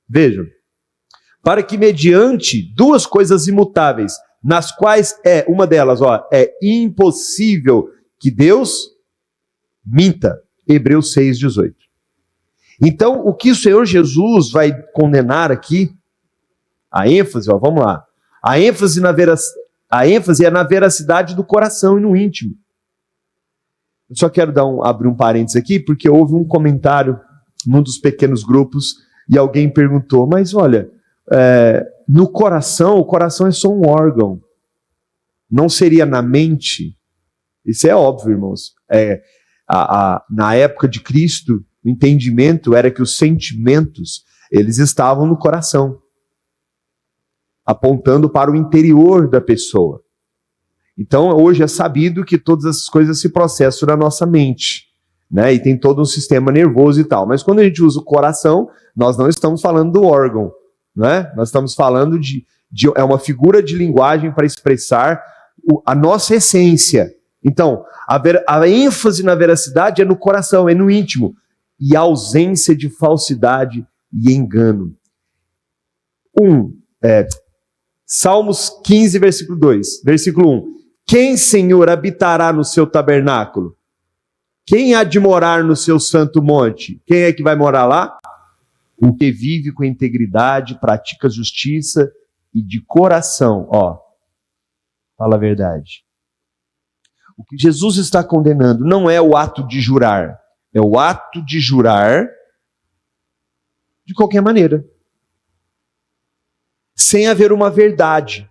Vejam, para que mediante duas coisas imutáveis, nas quais uma delas, é impossível que Deus minta. Hebreus 6,18. Então, o que o Senhor Jesus vai condenar aqui, a ênfase, vamos lá, a ênfase é na veracidade do coração e no íntimo. Eu só quero abrir um parênteses aqui, porque houve um comentário num dos pequenos grupos, e alguém perguntou, mas olha, no coração, o coração é só um órgão, não seria na mente? Isso é óbvio, irmãos. Na época de Cristo, o entendimento era que os sentimentos, eles estavam no coração, apontando para o interior da pessoa. Então, hoje é sabido que todas essas coisas se processam na nossa mente, né? E tem todo um sistema nervoso e tal. Mas quando a gente usa o coração, nós não estamos falando do órgão, né? Nós estamos falando é uma figura de linguagem para expressar a nossa essência. Então, a ênfase na veracidade é no coração, é no íntimo. E a ausência de falsidade e engano. Salmos 15, versículo 1. Quem, Senhor, habitará no seu tabernáculo? Quem há de morar no seu santo monte? Quem é que vai morar lá? O que vive com integridade, pratica justiça e de coração, fala a verdade. O que Jesus está condenando não é o ato de jurar, é o ato de jurar de qualquer maneira, sem haver uma verdade.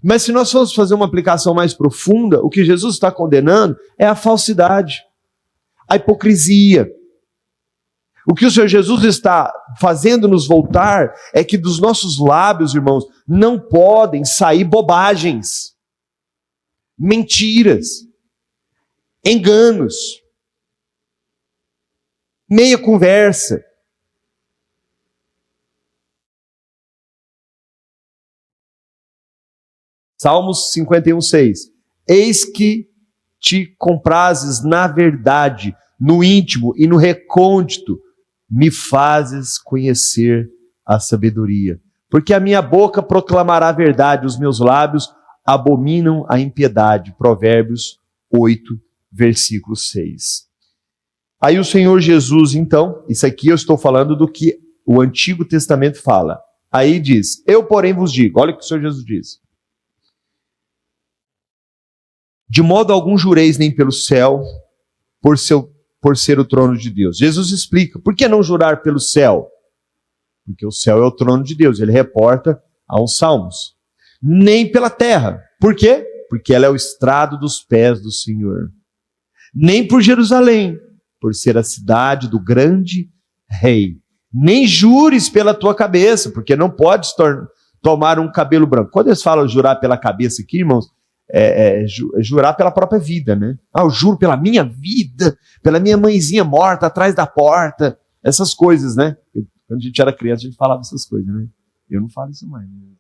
Mas se nós formos fazer uma aplicação mais profunda, o que Jesus está condenando é a falsidade, a hipocrisia. O que o Senhor Jesus está fazendo nos voltar é que dos nossos lábios, irmãos, não podem sair bobagens, mentiras, enganos, meia conversa. Salmos 51:6. Eis que te comprazes na verdade, no íntimo e no recôndito, me fazes conhecer a sabedoria. Porque a minha boca proclamará a verdade, os meus lábios abominam a impiedade. Provérbios 8, versículo 6. Aí o Senhor Jesus, então, isso aqui eu estou falando do que o Antigo Testamento fala. Aí diz, eu porém vos digo, olha o que o Senhor Jesus diz. De modo algum jureis nem pelo céu, por ser o trono de Deus. Jesus explica, por que não jurar pelo céu? Porque o céu é o trono de Deus, ele reporta aos Salmos. Nem pela terra, por quê? Porque ela é o estrado dos pés do Senhor. Nem por Jerusalém, por ser a cidade do grande rei. Nem jures pela tua cabeça, porque não podes tomar um cabelo branco. Quando eles falam jurar pela cabeça aqui, irmãos, jurar pela própria vida, né? Eu juro pela minha vida, pela minha mãezinha morta atrás da porta, essas coisas, né? Quando a gente era criança, a gente falava essas coisas, né? Eu não falo isso mais. Né?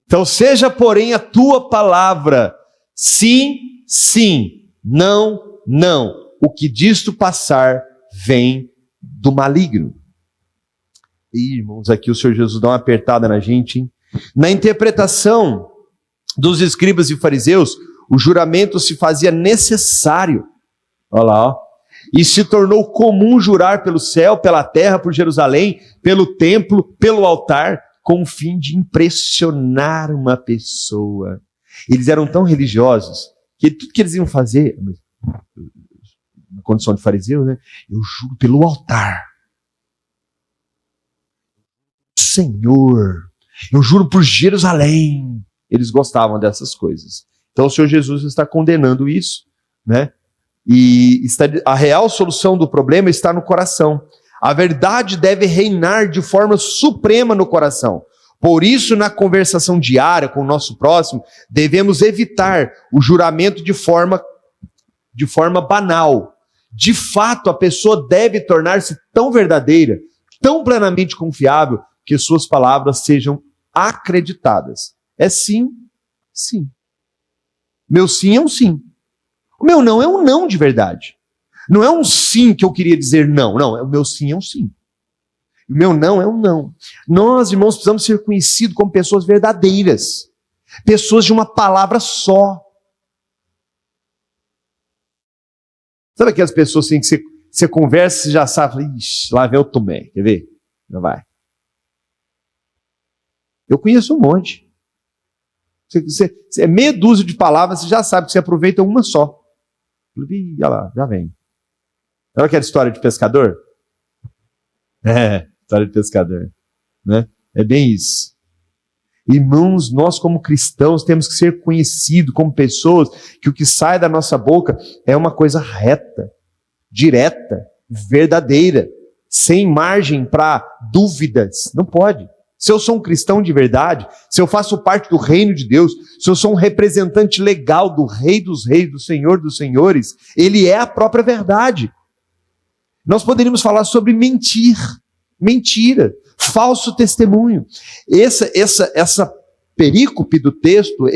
Então, seja, porém, a tua palavra sim, sim, não, não. O que disto passar vem do maligno. E, irmãos, aqui o Senhor Jesus dá uma apertada na gente, hein? Na interpretação dos escribas e fariseus, o juramento se fazia necessário. Olha lá, ó. E se tornou comum jurar pelo céu, pela terra, por Jerusalém, pelo templo, pelo altar, com o fim de impressionar uma pessoa. Eles eram tão religiosos que tudo que eles iam fazer, na condição de fariseu, né? Eu juro pelo altar. Senhor, eu juro por Jerusalém. Eles gostavam dessas coisas. Então o Senhor Jesus está condenando isso, né? E a real solução do problema está no coração. A verdade deve reinar de forma suprema no coração. Por isso, na conversação diária com o nosso próximo, devemos evitar o juramento de forma banal. De fato, a pessoa deve tornar-se tão verdadeira, tão plenamente confiável, que suas palavras sejam acreditadas. É sim, sim. Meu sim é um sim. O meu não é um não de verdade. Não é um sim que eu queria dizer não. Não, o meu sim é um sim. O meu não é um não. Nós, irmãos, precisamos ser conhecidos como pessoas verdadeiras. Pessoas de uma palavra só. Sabe aquelas pessoas assim que você conversa e você já sabe, ixi, lá vem o Tomé, quer ver? Não vai. Eu conheço um monte. É meia dúzia de palavras, você já sabe que você aproveita uma só. Ih, olha lá, já vem. Olha aquela história de pescador? História de pescador. Né? É bem isso. Irmãos, nós como cristãos temos que ser conhecidos como pessoas que o que sai da nossa boca é uma coisa reta, direta, verdadeira, sem margem para dúvidas. Não pode. Se eu sou um cristão de verdade, se eu faço parte do reino de Deus, se eu sou um representante legal do Rei dos Reis, do Senhor dos Senhores, Ele é a própria verdade. Nós poderíamos falar sobre mentir, mentira, falso testemunho. Essa perícope do texto,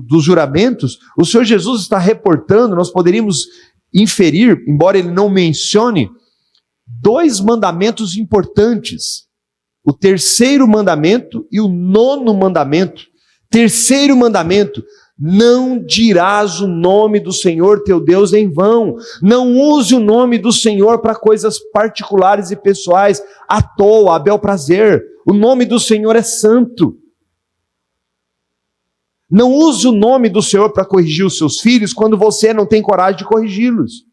dos juramentos, o Senhor Jesus está reportando, nós poderíamos inferir, embora Ele não mencione, 2 mandamentos importantes. O 3º mandamento e o 9º mandamento. 3º mandamento: não dirás o nome do Senhor teu Deus em vão. Não use o nome do Senhor para coisas particulares e pessoais, à toa, a bel prazer. O nome do Senhor é santo. Não use o nome do Senhor para corrigir os seus filhos quando você não tem coragem de corrigi-los.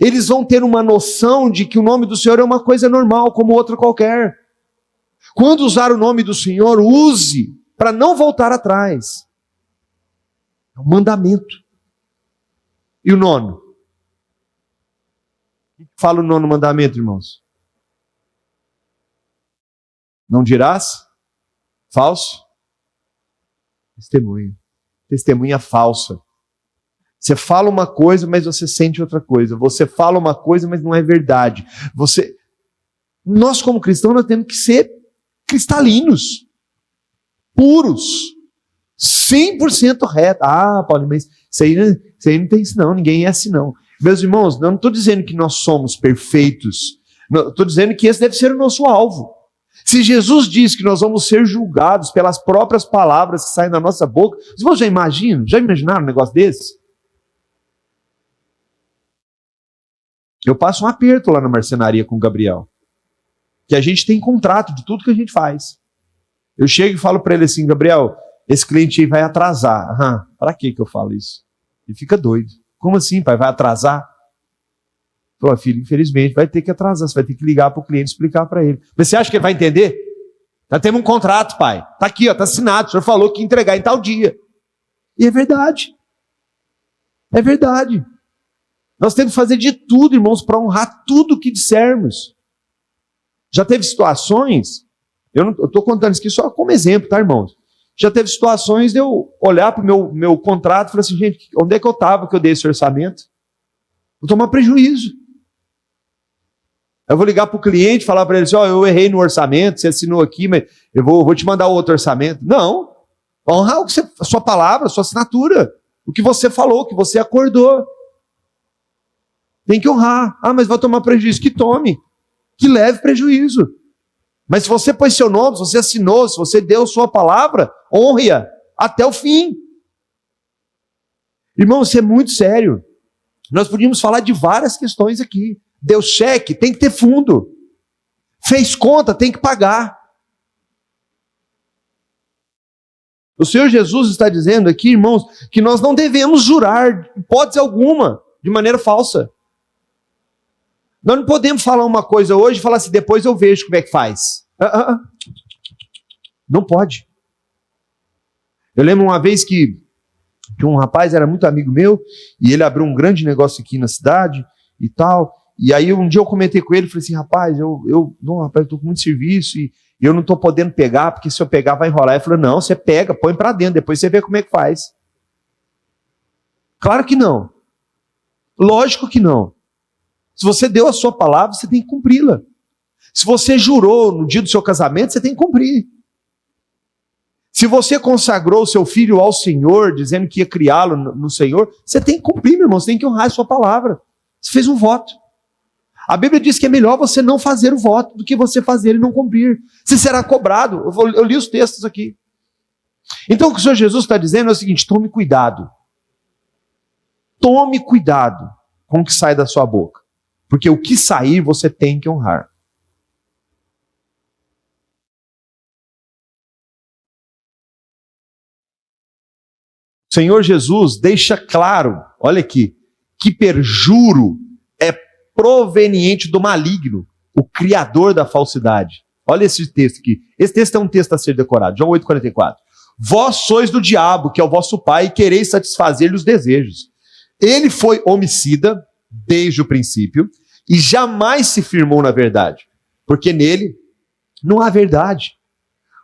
Eles vão ter uma noção de que o nome do Senhor é uma coisa normal, como outra qualquer. Quando usar o nome do Senhor, use para não voltar atrás. É um mandamento. E o 9º? O que fala o 9º mandamento, irmãos? Não dirás falso testemunho. Testemunha falsa. Você fala uma coisa, mas você sente outra coisa. Você fala uma coisa, mas não é verdade. Nós como cristãos, nós temos que ser cristalinos, puros, 100% reto. Ah, Paulo, mas isso aí não tem isso não, ninguém é assim não. Meus irmãos, eu não estou dizendo que nós somos perfeitos, estou dizendo que esse deve ser o nosso alvo. Se Jesus diz que nós vamos ser julgados pelas próprias palavras que saem da nossa boca, os irmãos já imaginaram um negócio desse? Eu passo um aperto lá na marcenaria com o Gabriel, que a gente tem contrato de tudo que a gente faz. Eu chego e falo para ele assim: Gabriel, esse cliente aí vai atrasar. Para que eu falo isso? Ele fica doido. Como assim, pai? Vai atrasar? Falou, filho, infelizmente vai ter que atrasar. Você vai ter que ligar para o cliente e explicar para ele. Mas você acha que ele vai entender? Tá tendo um contrato, pai. Tá aqui, ó, tá assinado. O senhor falou que ia entregar em tal dia. E é verdade. É verdade. Nós temos que fazer de tudo, irmãos, para honrar tudo que dissermos. Já teve situações, eu estou contando isso aqui só como exemplo, tá, irmãos? Já teve situações de eu olhar para o meu contrato e falar assim: gente, onde é que eu estava que eu dei esse orçamento? Vou tomar prejuízo. Eu vou ligar para o cliente e falar para ele assim: eu errei no orçamento, você assinou aqui, mas eu vou te mandar outro orçamento. Não. Honrar a sua palavra, a sua assinatura. O que você falou, o que você acordou. Tem que honrar. Ah, mas vai tomar prejuízo. Que tome. Que leve prejuízo. Mas se você pôs seu nome, se você assinou, se você deu sua palavra, honre-a até o fim. Irmão, isso é muito sério. Nós podíamos falar de várias questões aqui. Deu cheque, tem que ter fundo. Fez conta, tem que pagar. O Senhor Jesus está dizendo aqui, irmãos, que nós não devemos jurar, hipótese alguma, de maneira falsa. Nós não podemos falar uma coisa hoje e falar assim: depois eu vejo como é que faz. Não pode. Eu lembro uma vez que um rapaz era muito amigo meu, e ele abriu um grande negócio aqui na cidade e tal. E aí um dia eu comentei com ele, falei assim: rapaz, eu estou com muito serviço e eu não estou podendo pegar, porque se eu pegar vai enrolar. Ele falou: não, você pega, põe para dentro, depois você vê como é que faz. Claro que não. Lógico que não. Se você deu a sua palavra, você tem que cumpri-la. Se você jurou no dia do seu casamento, você tem que cumprir. Se você consagrou o seu filho ao Senhor, dizendo que ia criá-lo no Senhor, você tem que cumprir, meu irmão, você tem que honrar a sua palavra. Você fez um voto. A Bíblia diz que é melhor você não fazer o voto do que você fazer e não cumprir. Você será cobrado. Eu li os textos aqui. Então o que o Senhor Jesus está dizendo é o seguinte: tome cuidado. Tome cuidado com o que sai da sua boca. Porque o que sair você tem que honrar. O Senhor Jesus deixa claro, olha aqui, que perjuro é proveniente do maligno, o criador da falsidade. Olha esse texto aqui. Esse texto é um texto a ser decorado. João 8,44. Vós sois do diabo, que é o vosso pai, e quereis satisfazer-lhe os desejos. Ele foi homicida desde o princípio e jamais se firmou na verdade, porque nele não há verdade.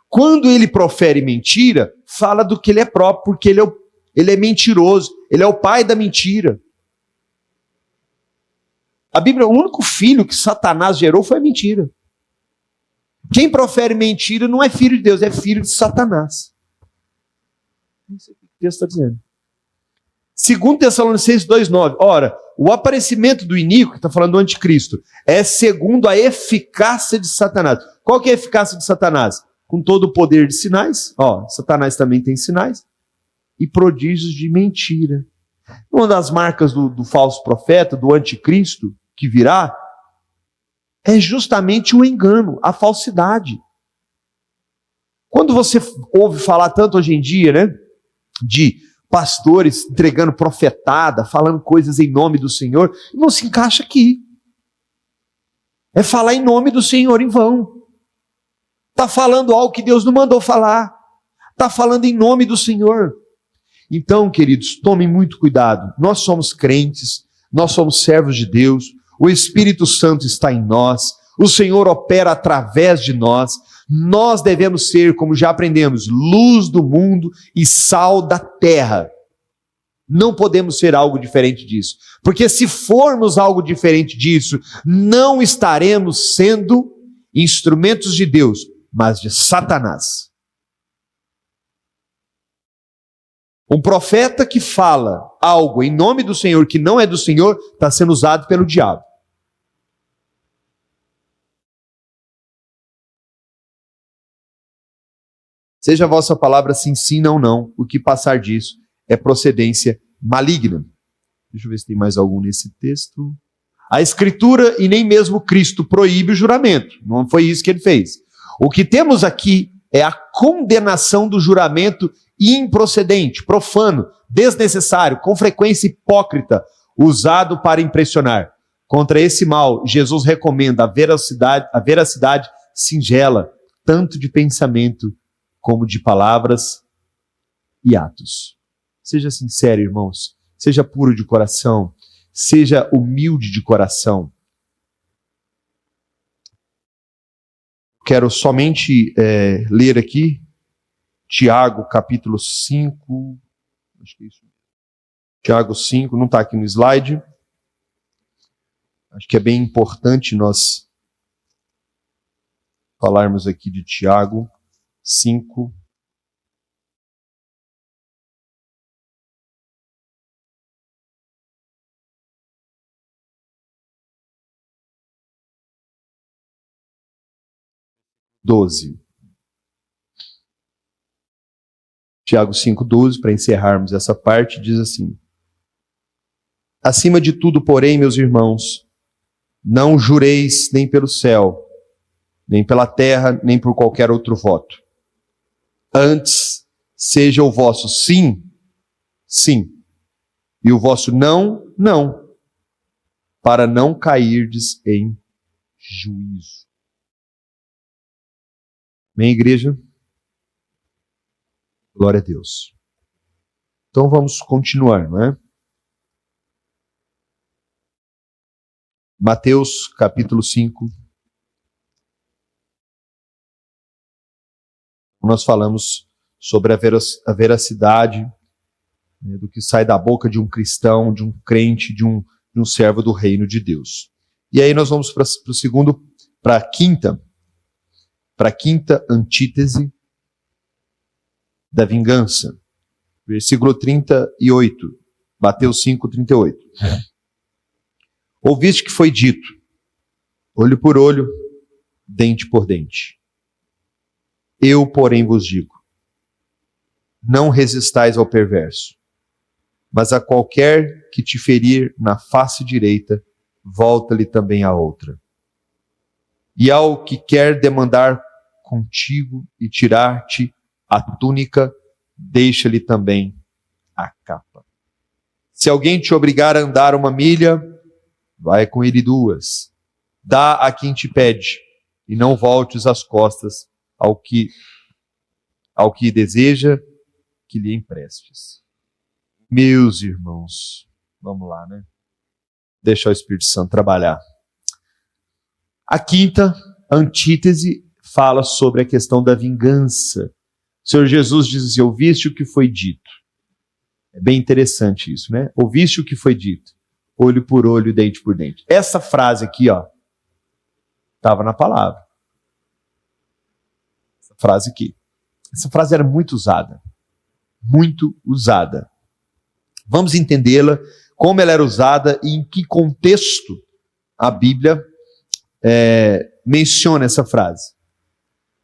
Quando ele profere mentira, fala do que ele é próprio, porque ele é mentiroso, ele é o pai da mentira. A Bíblia, o único filho que Satanás gerou foi a mentira. Quem profere mentira não é filho de Deus, é filho de Satanás. Isso é o que o texto está dizendo. 2 Tessalonicenses 2,9. Ora, o aparecimento do iníquo, que está falando do anticristo, é segundo a eficácia de Satanás. Qual que é a eficácia de Satanás? Com todo o poder de sinais. Satanás também tem sinais. E prodígios de mentira. Uma das marcas do falso profeta, do anticristo, que virá, é justamente o engano, a falsidade. Quando você ouve falar tanto hoje em dia, né, de pastores entregando profetada, falando coisas em nome do Senhor, não se encaixa aqui. É falar em nome do Senhor em vão. Está falando algo que Deus não mandou falar. Está falando em nome do Senhor. Então, queridos, tomem muito cuidado. Nós somos crentes, nós somos servos de Deus, o Espírito Santo está em nós, o Senhor opera através de nós. Nós devemos ser, como já aprendemos, luz do mundo e sal da terra. Não podemos ser algo diferente disso. Porque se formos algo diferente disso, não estaremos sendo instrumentos de Deus, mas de Satanás. Um profeta que fala algo em nome do Senhor que não é do Senhor, está sendo usado pelo diabo. Seja a vossa palavra sim, sim, não, não. O que passar disso é procedência maligna. Deixa eu ver se tem mais algum nesse texto. A Escritura e nem mesmo Cristo proíbe o juramento. Não foi isso que ele fez. O que temos aqui é a condenação do juramento improcedente, profano, desnecessário, com frequência hipócrita, usado para impressionar. Contra esse mal, Jesus recomenda a veracidade singela, tanto de pensamento como de palavras e atos. Seja sincero, irmãos. Seja puro de coração. Seja humilde de coração. Quero somente ler aqui Tiago, capítulo 5. Acho que é isso. Tiago 5, não está aqui no slide. Acho que é bem importante nós falarmos aqui de Tiago 5. Tiago 5,12, para encerrarmos essa parte, diz assim: acima de tudo, porém, meus irmãos, não jureis nem pelo céu, nem pela terra, nem por qualquer outro voto. Antes, seja o vosso sim, sim, e o vosso não, não, para não cairdes em juízo. Amém, igreja? Glória a Deus. Então vamos continuar, não é? Mateus capítulo 5. Nós falamos sobre a veracidade, né, do que sai da boca de um cristão, de um crente, de um servo do reino de Deus. E aí nós vamos para a quinta antítese da vingança. Versículo 38. Mateus 5, 38. Ouviste que foi dito: Olho por olho, dente por dente. Eu, porém, vos digo, não resistais ao perverso, mas a qualquer que te ferir na face direita, volta-lhe também a outra. E ao que quer demandar contigo e tirar-te a túnica, deixa-lhe também a capa. Se alguém te obrigar a andar 1 milha, vai com ele 2. Dá a quem te pede, e não voltes as costas ao que deseja que lhe emprestes. Meus irmãos, vamos lá, né? Deixa o Espírito Santo trabalhar. A quinta antítese fala sobre a questão da vingança. O Senhor Jesus diz assim: ouviste o que foi dito. É bem interessante isso, né? Ouviste o que foi dito. Olho por olho, dente por dente. Essa frase aqui, ó, estava na palavra. Essa frase aqui. Essa frase era muito usada. Muito usada. Vamos entendê-la, como ela era usada e em que contexto a Bíblia menciona essa frase.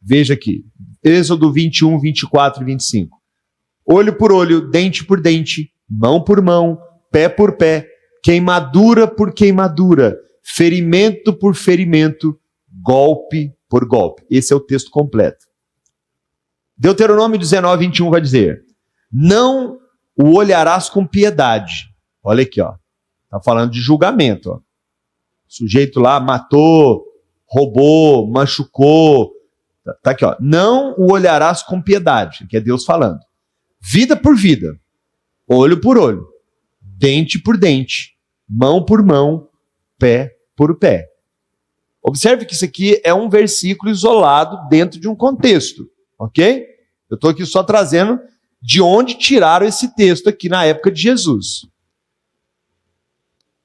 Veja aqui, Êxodo 21, 24 e 25. Olho por olho, dente por dente, mão por mão, pé por pé, queimadura por queimadura, ferimento por ferimento, golpe por golpe. Esse é o texto completo. Deuteronômio 19, 21 vai dizer: não o olharás com piedade. Olha aqui, ó. Está falando de julgamento, ó. O sujeito lá matou, roubou, machucou. Tá aqui, ó. Não o olharás com piedade, que é Deus falando. Vida por vida, olho por olho, dente por dente, mão por mão, pé por pé. Observe que isso aqui é um versículo isolado dentro de um contexto, ok? Eu estou aqui só trazendo de onde tiraram esse texto aqui na época de Jesus.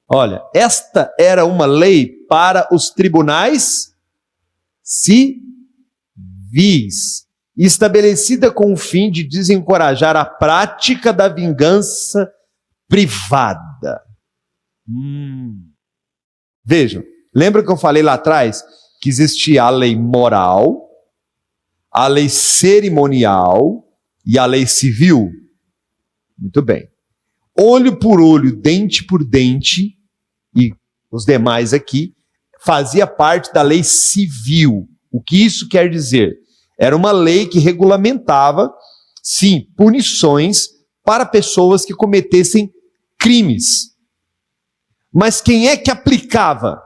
Olha, esta era uma lei para os tribunais civis, estabelecida com o fim de desencorajar a prática da vingança privada. Vejam, lembra que eu falei lá atrás que existia a lei moral, a lei cerimonial e a lei civil? Muito bem. Olho por olho, dente por dente, e os demais aqui, fazia parte da lei civil. O que isso quer dizer? Era uma lei que regulamentava, sim, punições para pessoas que cometessem crimes. Mas quem é que aplicava?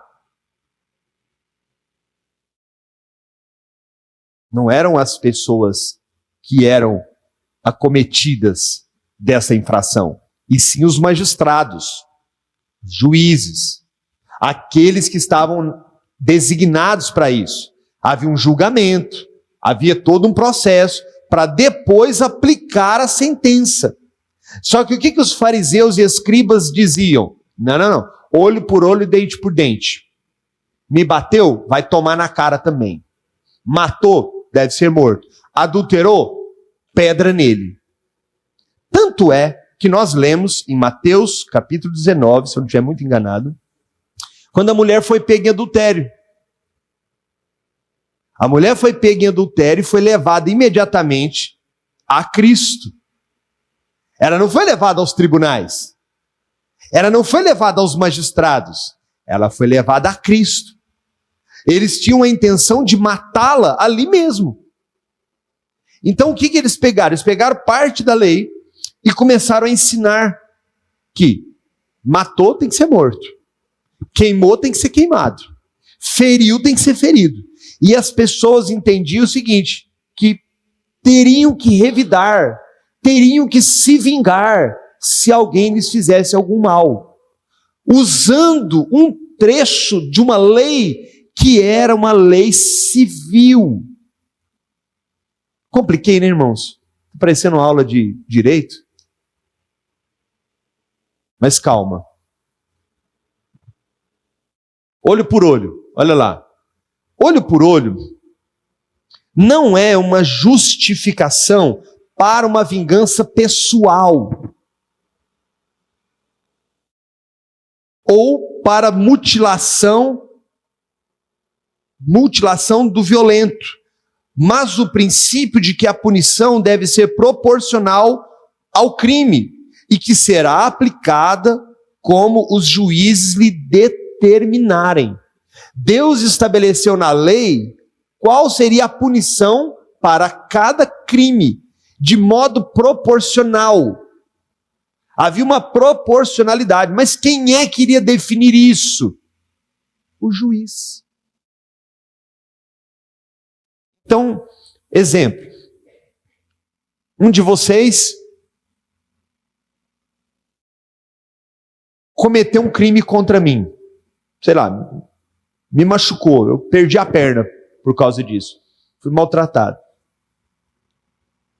Não eram as pessoas que eram acometidas dessa infração, e sim os magistrados, juízes, aqueles que estavam designados para isso. Havia um julgamento, havia todo um processo para depois aplicar a sentença. Só que o que os fariseus e escribas diziam? Não. Olho por olho, dente por dente. Me bateu? Vai tomar na cara também. Matou? Deve ser morto. Adulterou? Pedra nele. Tanto é que nós lemos em Mateus capítulo 19, se eu não estiver muito enganado, quando a mulher foi pega em adultério. A mulher foi pega em adultério e foi levada imediatamente a Cristo. Ela não foi levada aos tribunais. Ela não foi levada aos magistrados. Ela foi levada a Cristo. Eles tinham a intenção de matá-la ali mesmo. Então o que eles pegaram? Eles pegaram parte da lei e começaram a ensinar que matou tem que ser morto. Queimou tem que ser queimado. Feriu tem que ser ferido. E as pessoas entendiam o seguinte, que teriam que revidar, teriam que se vingar se alguém lhes fizesse algum mal, usando um trecho de uma lei que era uma lei civil. Compliquei, né, irmãos? Está parecendo uma aula de direito? Mas calma. Olho por olho, olha lá. Olho por olho não é uma justificação para uma vingança pessoal ou para mutilação mutilação do violento, mas o princípio de que a punição deve ser proporcional ao crime e que será aplicada como os juízes lhe determinarem. Deus estabeleceu na lei qual seria a punição para cada crime, de modo proporcional. Havia uma proporcionalidade, mas quem é que iria definir isso? O juiz. Então, exemplo. Um de vocês cometeu um crime contra mim. Sei lá, me machucou, eu perdi a perna por causa disso. Fui maltratado.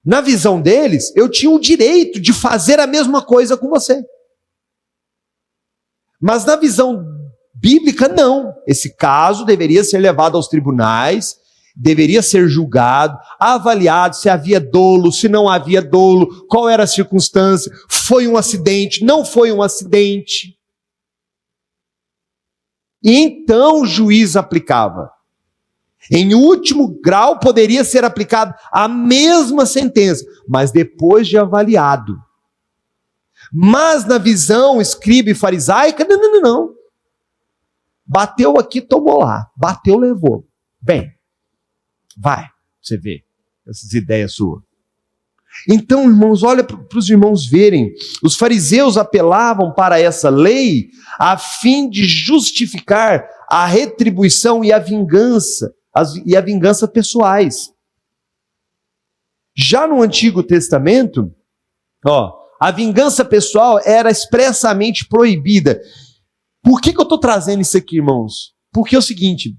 Na visão deles, eu tinha o direito de fazer a mesma coisa com você. Mas na visão bíblica, não. Esse caso deveria ser levado aos tribunais, deveria ser julgado, avaliado se havia dolo, se não havia dolo, qual era a circunstância, foi um acidente, não foi um acidente. E então o juiz aplicava. Em último grau poderia ser aplicado a mesma sentença, mas depois de avaliado. Mas na visão escriba e farisaica, não. Bateu aqui, tomou lá. Bateu, levou. Bem, vai, você vê essas ideias suas. Então, irmãos, olha para os irmãos verem. Os fariseus apelavam para essa lei a fim de justificar a retribuição e a vingança pessoais. Já no Antigo Testamento, a vingança pessoal era expressamente proibida. Por que eu estou trazendo isso aqui, irmãos? Porque é o seguinte,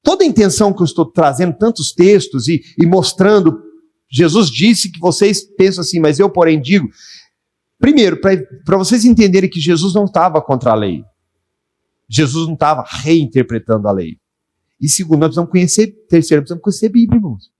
toda a intenção que eu estou trazendo, tantos textos e mostrando, Jesus disse que vocês pensam assim, mas eu, porém, digo, primeiro, para vocês entenderem que Jesus não estava contra a lei. Jesus não estava reinterpretando a lei. E segundo, nós precisamos conhecer, terceiro, precisamos conhecer a Bíblia, irmãos.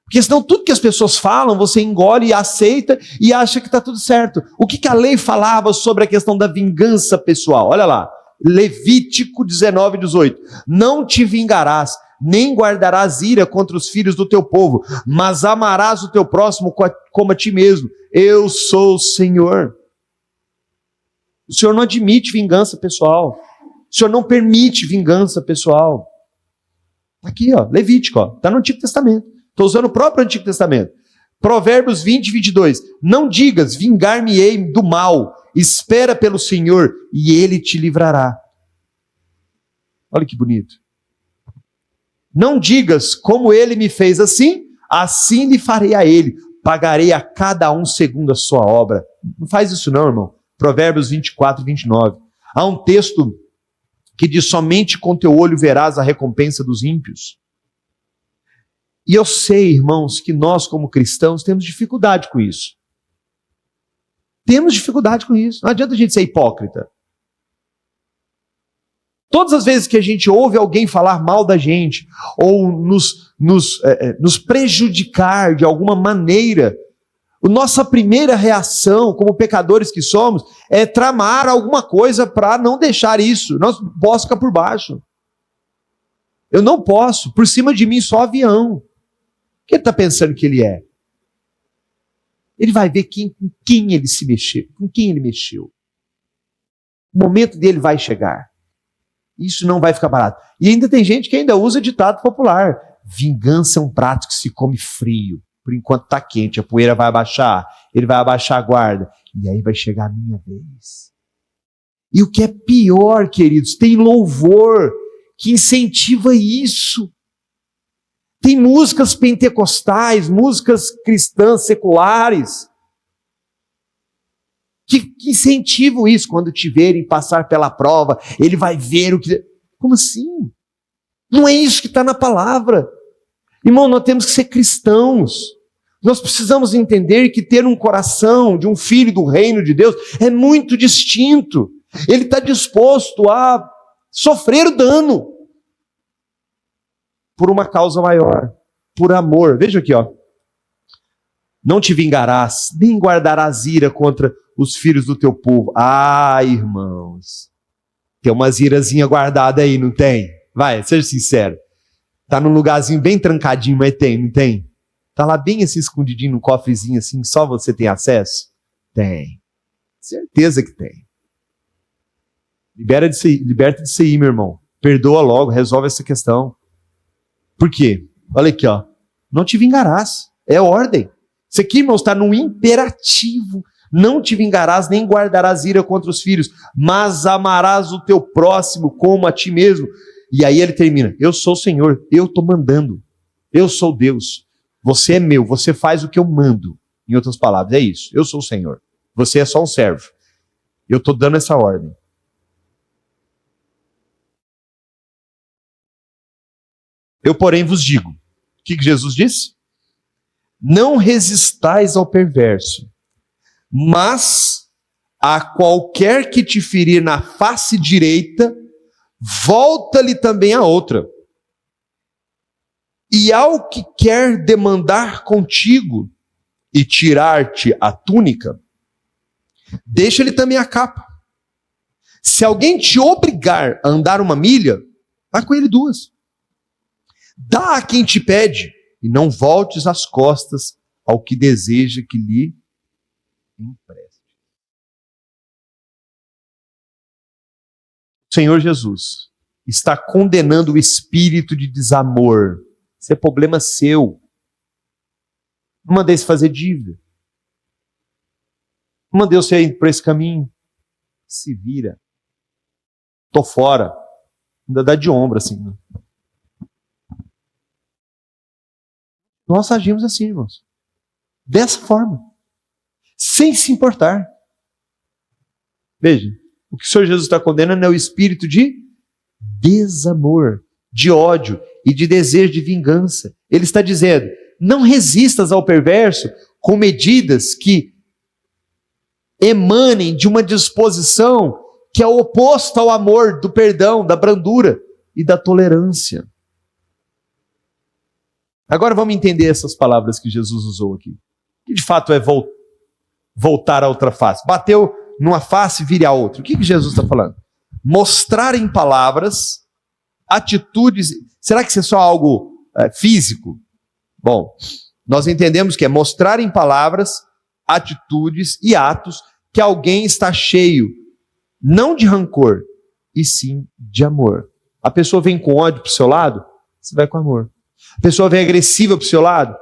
Porque senão tudo que as pessoas falam, você engole e aceita e acha que está tudo certo. O que a lei falava sobre a questão da vingança pessoal? Olha lá, Levítico 19:18. Não te vingarás, nem guardarás ira contra os filhos do teu povo, mas amarás o teu próximo como a ti mesmo. Eu sou o Senhor. O Senhor não admite vingança pessoal. O Senhor não permite vingança pessoal. Aqui, Levítico, está no Antigo Testamento. Estou usando o próprio Antigo Testamento. Provérbios 20:22. Não digas, vingar-me-ei do mal. Espera pelo Senhor e Ele te livrará. Olha que bonito. Não digas, como Ele me fez assim, assim lhe farei a Ele. Pagarei a cada um segundo a sua obra. Não faz isso não, irmão. Provérbios 24:29. Há um texto que diz, somente com teu olho verás a recompensa dos ímpios. E eu sei, irmãos, que nós como cristãos temos dificuldade com isso. Temos dificuldade com isso. Não adianta a gente ser hipócrita. Todas as vezes que a gente ouve alguém falar mal da gente, ou nos prejudicar de alguma maneira, a nossa primeira reação, como pecadores que somos, é tramar alguma coisa para não deixar isso. Nós posso ficar por baixo. Eu não posso. Por cima de mim só avião. O que ele está pensando que ele é? Ele vai ver com quem ele se mexeu, com quem ele mexeu. O momento dele vai chegar. Isso não vai ficar barato. E ainda tem gente que ainda usa ditado popular. Vingança é um prato que se come frio. Por enquanto está quente, a poeira vai abaixar, ele vai abaixar a guarda. E aí vai chegar a minha vez. E o que é pior, queridos, tem louvor que incentiva isso. Tem músicas pentecostais, músicas cristãs seculares, que incentivam isso. Quando te verem passar pela prova, ele vai ver o que... Como assim? Não é isso que está na palavra. Irmão, nós temos que ser cristãos. Nós precisamos entender que ter um coração de um filho do reino de Deus é muito distinto. Ele está disposto a sofrer dano por uma causa maior, por amor. Veja aqui, não te vingarás, nem guardarás ira contra os filhos do teu povo. Ah, irmãos, Tem umas irazinhas guardadas aí, não tem? Vai, seja sincero. Tá num lugarzinho bem trancadinho, mas tem, não tem? Tá lá bem assim, escondidinho, num cofrezinho assim, só você tem acesso? Tem. Certeza que tem. Liberta disso aí, meu irmão. Perdoa logo, resolve essa questão. Por quê? Olha aqui, ó. Não te vingarás. É ordem. Isso aqui, irmãos, está num imperativo. Não te vingarás, nem guardarás ira contra os filhos, mas amarás o teu próximo como a ti mesmo. E aí ele termina: eu sou o Senhor, eu estou mandando. Eu sou Deus. Você é meu, você faz o que eu mando. Em outras palavras, é isso. Eu sou o Senhor. Você é só um servo. Eu estou dando essa ordem. Eu, porém, vos digo. O que Jesus disse? Não resistais ao perverso, mas a qualquer que te ferir na face direita, volta-lhe também a outra. E ao que quer demandar contigo e tirar-te a túnica, deixa-lhe também a capa. Se alguém te obrigar a andar 1 milha, vai com ele 2. Dá a quem te pede, e não voltes as costas ao que deseja que lhe empreste. O Senhor Jesus está condenando o espírito de desamor. Isso é problema seu. Não mandei você fazer dívida. Não mandei você ir por esse caminho. Se vira. Tô fora. Ainda dá de ombro assim. Nós agimos assim, irmãos. Dessa forma. Sem se importar. Veja, o que o Senhor Jesus está condenando é o espírito de desamor, de ódio e de desejo de vingança. Ele está dizendo: não resistas ao perverso com medidas que emanem de uma disposição que é oposta ao amor, do perdão, da brandura e da tolerância. Agora vamos entender essas palavras que Jesus usou aqui. Que de fato é voltar a outra face. Bateu numa face, vire a outra. O que Jesus está falando? Mostrar em palavras, atitudes. Será que isso é só algo físico? Bom, nós entendemos que é mostrar em palavras, atitudes e atos que alguém está cheio, não de rancor, e sim de amor. A pessoa vem com ódio para o seu lado, você vai com amor. A pessoa vem agressiva para o seu lado,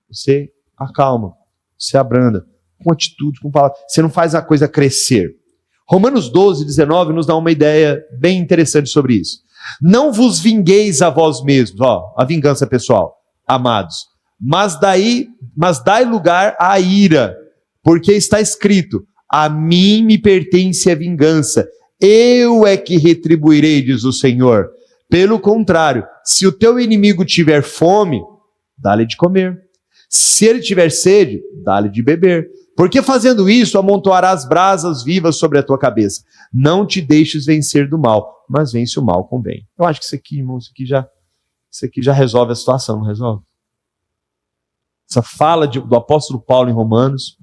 você acalma, você abranda, com atitude, com palavras. Você não faz a coisa crescer. Romanos 12, 19 nos dá uma ideia bem interessante sobre isso. Não vos vingueis a vós mesmos, a vingança pessoal, amados, mas dai lugar à ira, porque está escrito: a mim me pertence a vingança, eu é que retribuirei, diz o Senhor. Pelo contrário, se o teu inimigo tiver fome, dá-lhe de comer. Se ele tiver sede, dá-lhe de beber. Porque fazendo isso, amontoarás brasas vivas sobre a tua cabeça. Não te deixes vencer do mal, mas vence o mal com o bem. Eu acho que isso aqui, irmão, isso aqui já resolve a situação, não resolve? Essa fala do apóstolo Paulo em Romanos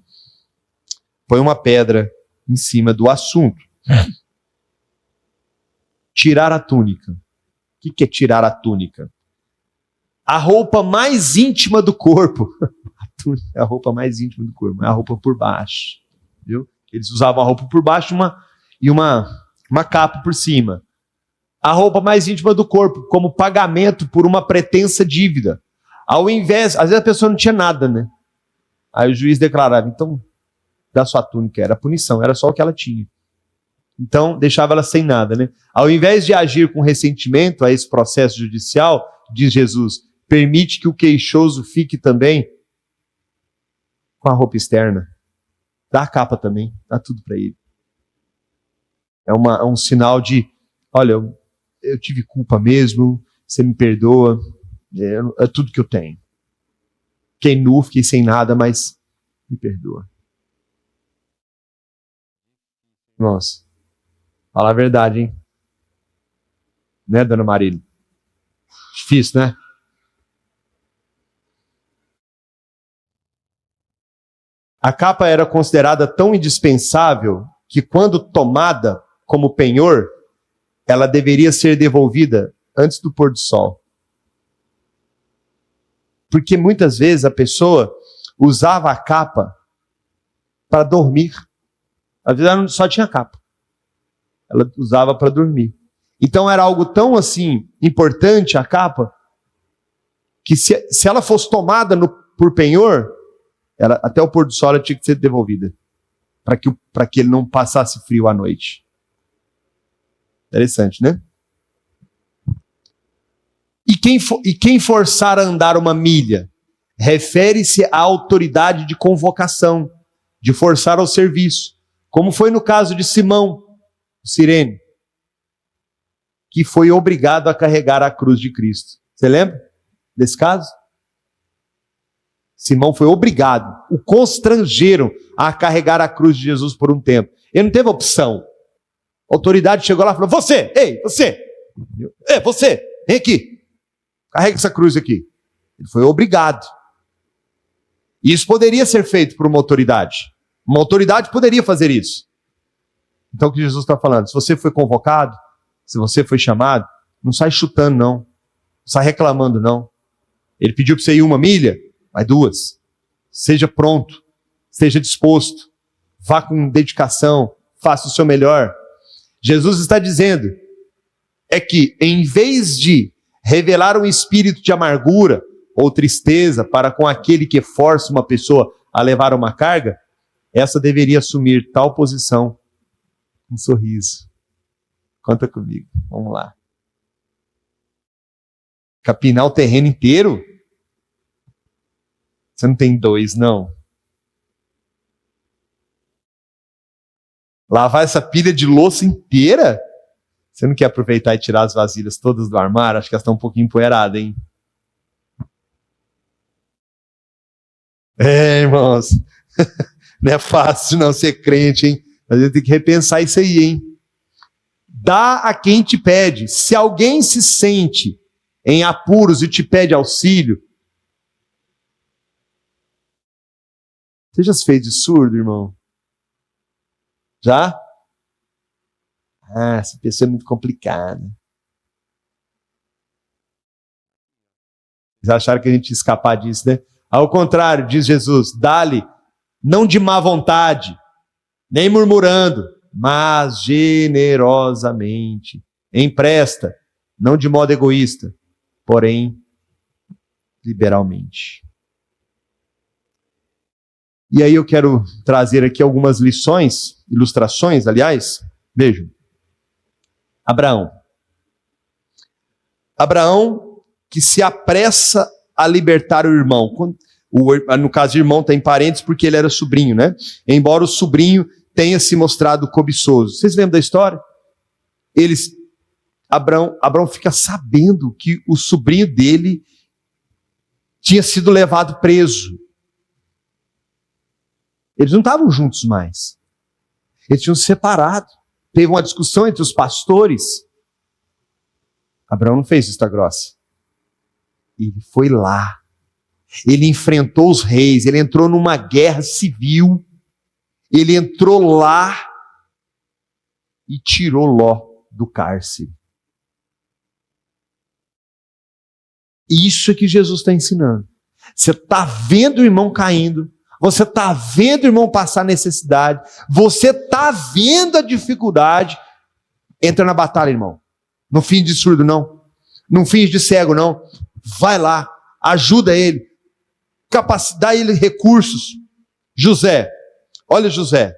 põe uma pedra em cima do assunto. Tirar a túnica. O que é tirar a túnica? A roupa mais íntima do corpo. A túnica é a roupa mais íntima do corpo, é a roupa por baixo. Viu? Eles usavam a roupa por baixo e uma capa por cima. A roupa mais íntima do corpo, como pagamento por uma pretensa dívida. Ao invés, às vezes a pessoa não tinha nada, né? Aí o juiz declarava: então, dá sua túnica. Era punição, era só o que ela tinha. Então, deixava ela sem nada, né? Ao invés de agir com ressentimento a esse processo judicial, diz Jesus, permite que o queixoso fique também com a roupa externa. Dá a capa também, dá tudo para ele. É um sinal de: olha, eu tive culpa mesmo, você me perdoa, é tudo que eu tenho. Fiquei nu, fiquei sem nada, mas me perdoa. Nossa, fala a verdade, hein? Né, dona Marília? Difícil, né? A capa era considerada tão indispensável que, quando tomada como penhor, ela deveria ser devolvida antes do pôr do sol. Porque muitas vezes a pessoa usava a capa para dormir. Às vezes ela só tinha capa. Ela usava para dormir. Então era algo tão assim importante a capa, que se ela fosse tomada por penhor, até o pôr do sol ela tinha que ser devolvida, para que ele não passasse frio à noite. Interessante, né? E quem forçar a andar uma milha, refere-se à autoridade de convocação, de forçar ao serviço, como foi no caso de Simão, o Cirene, que foi obrigado a carregar a cruz de Cristo. Você lembra desse caso? Simão foi obrigado, o constrangeram a carregar a cruz de Jesus por um tempo. Ele não teve opção. A autoridade chegou lá e falou: você, ei, você, vem aqui, carrega essa cruz aqui. Ele foi obrigado. E isso poderia ser feito por uma autoridade. Uma autoridade poderia fazer isso. Então o que Jesus está falando? Se você foi convocado, se você foi chamado, não sai chutando não, não sai reclamando não. Ele pediu para você ir 1 milha, vai 2. Seja pronto, esteja disposto, vá com dedicação, faça o seu melhor. Jesus está dizendo que em vez de revelar um espírito de amargura ou tristeza para com aquele que força uma pessoa a levar uma carga, essa deveria assumir tal posição, um sorriso. Conta comigo, vamos lá. Capinar o terreno inteiro? Você não tem 2, não. Lavar essa pilha de louça inteira? Você não quer aproveitar e tirar as vasilhas todas do armário? Acho que elas estão um pouquinho empoeiradas, hein? Irmãos, não é fácil não ser crente, hein? A gente tem que repensar isso aí, hein? Dá a quem te pede. Se alguém se sente em apuros e te pede auxílio, você já se fez de surdo, irmão? Já? Essa pessoa é muito complicada. Eles acharam que a gente ia escapar disso, né? Ao contrário, diz Jesus, dá-lhe, não de má vontade, nem murmurando, mas generosamente. Empresta, não de modo egoísta, porém liberalmente. E aí eu quero trazer aqui algumas lições, ilustrações, aliás. Vejam. Abraão que se apressa a libertar o irmão. No caso, o irmão tem parentes porque ele era sobrinho, né? Embora o sobrinho tenha se mostrado cobiçoso. Vocês lembram da história? Abraão fica sabendo que o sobrinho dele tinha sido levado preso. Eles não estavam juntos mais. Eles tinham se separado. Teve uma discussão entre os pastores. Abraão não fez vista grossa. Ele foi lá. Ele enfrentou os reis. Ele entrou numa guerra civil. Ele entrou lá e tirou Ló do cárcere. Isso é que Jesus está ensinando. Você está vendo o irmão caindo. Você está vendo o irmão passar necessidade. Você está vendo a dificuldade. Entra na batalha, irmão. Não finge de surdo, não. Não finge de cego, não. Vai lá. Ajuda ele. Dá ele recursos. José. Olha José.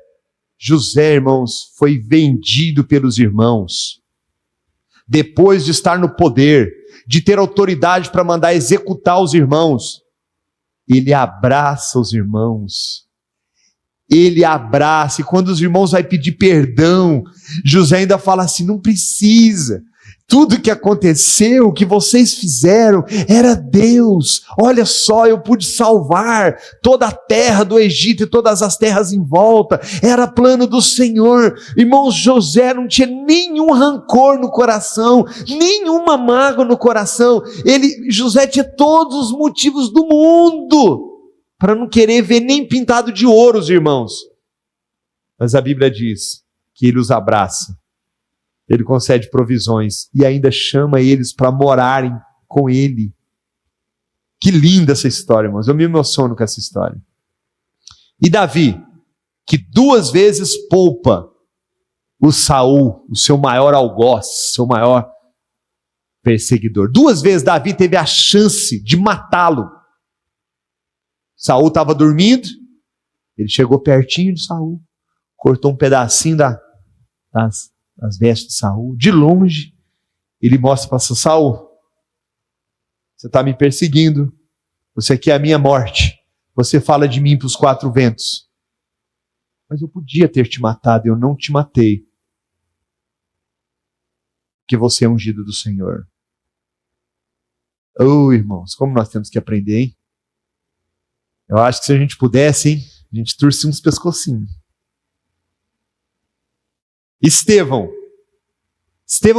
José, irmãos, foi vendido pelos irmãos. Depois de estar no poder, de ter autoridade para mandar executar os irmãos, ele abraça os irmãos. Ele abraça. E quando os irmãos vão pedir perdão, José ainda fala assim: não precisa. Tudo que aconteceu, o que vocês fizeram, era Deus. Olha só, eu pude salvar toda a terra do Egito e todas as terras em volta. Era plano do Senhor. Irmãos, José não tinha nenhum rancor no coração, nenhuma mágoa no coração. José tinha todos os motivos do mundo para não querer ver nem pintado de ouro os irmãos. Mas a Bíblia diz que ele os abraça. Ele concede provisões e ainda chama eles para morarem com ele. Que linda essa história, irmãos. Eu me emociono com essa história. E Davi, que 2 vezes poupa o Saul, o seu maior algoz, seu maior perseguidor. 2 vezes Davi teve a chance de matá-lo. Saul estava dormindo, ele chegou pertinho de Saul, cortou um pedacinho das vestes de Saul. De longe, ele mostra para Saul: você está me perseguindo, você quer a minha morte, você fala de mim para os 4 ventos. Mas eu podia ter te matado, eu não te matei, porque você é ungido do Senhor. Oh, irmãos, como nós temos que aprender, hein? Eu acho que se a gente pudesse, hein, a gente torcia uns pescocinhos. Estevão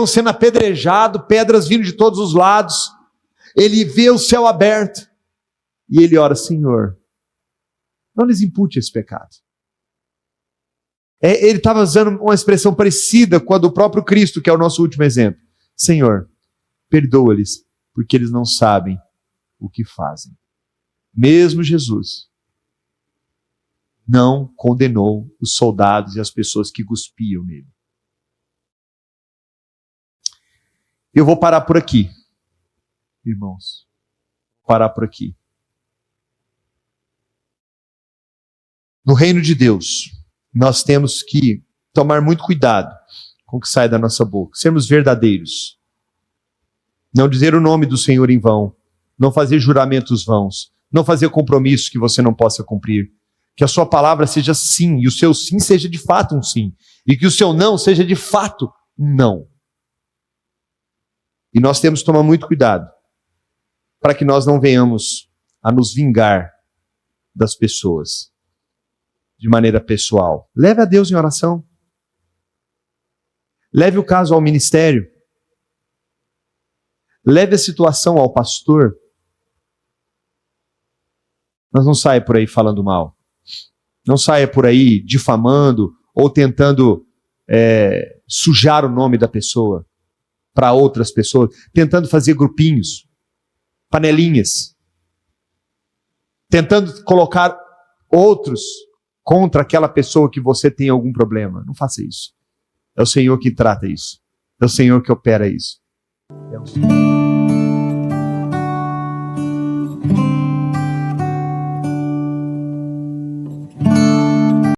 sendo apedrejado, pedras vindo de todos os lados. Ele vê o céu aberto e ele ora: Senhor, não lhes impute esse pecado. Ele estava usando uma expressão parecida com a do próprio Cristo, que é o nosso último exemplo. Senhor, perdoa-lhes, porque eles não sabem o que fazem. Mesmo Jesus não condenou os soldados e as pessoas que cuspiam nele. Eu vou parar por aqui, irmãos. Vou parar por aqui. No reino de Deus, nós temos que tomar muito cuidado com o que sai da nossa boca. Sermos verdadeiros. Não dizer o nome do Senhor em vão. Não fazer juramentos vãos. Não fazer compromissos que você não possa cumprir. Que a sua palavra seja sim, e o seu sim seja de fato um sim. E que o seu não seja de fato um não. E nós temos que tomar muito cuidado para que nós não venhamos a nos vingar das pessoas de maneira pessoal. Leve a Deus em oração. Leve o caso ao ministério. Leve a situação ao pastor. Mas não saia por aí falando mal. Não saia por aí difamando ou tentando sujar o nome da pessoa para outras pessoas, tentando fazer grupinhos, panelinhas, tentando colocar outros contra aquela pessoa que você tem algum problema. Não faça isso. É o Senhor que trata isso. É o Senhor que opera isso. É o Senhor.